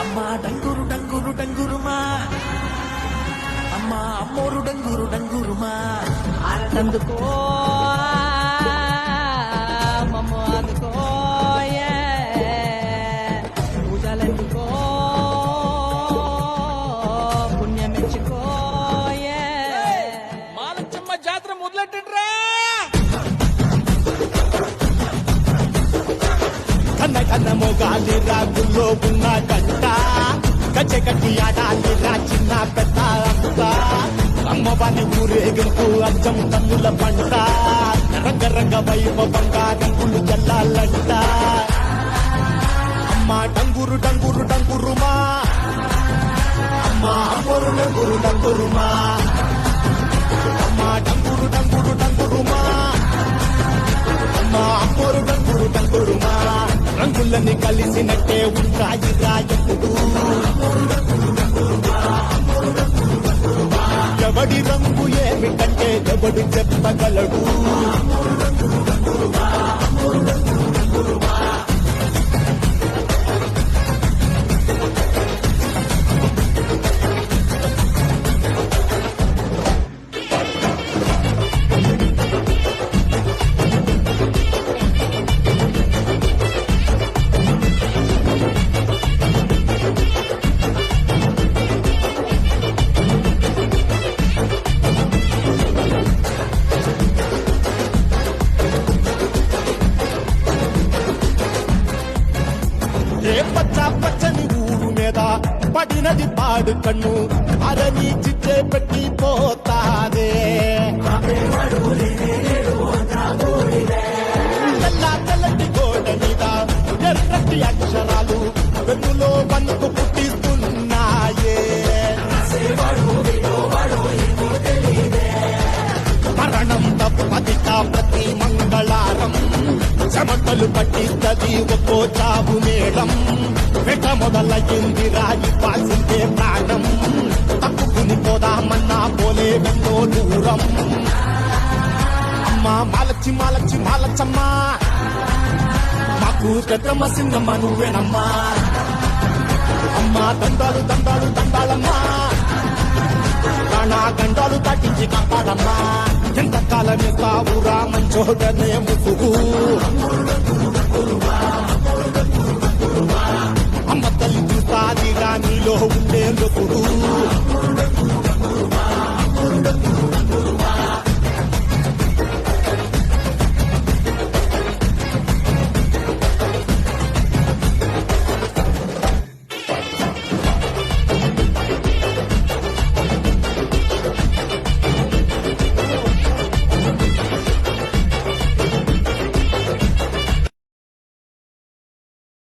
అమ్మా డంగురు డంగురు డంగురుమా అమ్మా అమ్మోరు డంగురు డంగురుమా అందుకో మమ్మ అందుకో పూజలందుకో పుణ్యమిచ్చుకో మాలచ్చమ్మ జాతర మొదలెట్టండ్రా. కన్న కన్న మొగాలి రాగుల్లో ఉన్న గంట గచ్చ కట్టి ఆడాలిరా చిన్న పెద్ద అంతా అమ్మవారి ఊరేగింపు అచ్చం కన్నుల పంట రంగరంగ వైభవంగా రంగులు జల్లాలంట అమ్మ డంగురు డంగురు డంగురుమా అమ్మ అమ్మరు డంగురు డంగురుమా అమ్మ డంగురు డంగురు డంగురుమా అమ్మ అమ్మరు డంగురు డంగురుమా రంగులని కలిసినట్టే ఉంటాయి రాయకుడు ఎవడి రంగు ఏమిటంటే ఎవడు చెప్పగలడు ఏ పచ్చ పచ్చని ఊరు మీద పడినది పాడు కన్ను అరని చిచ్చే పెట్టి పోతాదే తెల్ల తెల్లటి గోడ మీద ఎర్రటి అక్షరాలు వెన్నులో వణుకు పుట్టిస్తున్నాయే మరణం తప్పదిక ప్రతి మంగళారం చెమటలు పట్టిస్తది ఒక్కో చావు మేళం వెట మొదలయ్యింది రాయి పాల్సిందే ప్రాణం తప్పుకుని పోదామన్నా పోలే వెన్నో దూరం అమ్మా మాలచ్చి మాలచ్చి మాలచ్చమ్మా మాకు పెద్దమ్మ సిన్నమ్మ నువ్వేనమ్మా అమ్మా దండాలు దండాలు దండాలమ్మా నా గండాలు దాటించి కాపాడమ్మా ఎంత కాలమే కావురా మంచోడనే ముసుగు అమ్మ తల్లి చూస్తాదిగా నీలో ఉండే లొకుడు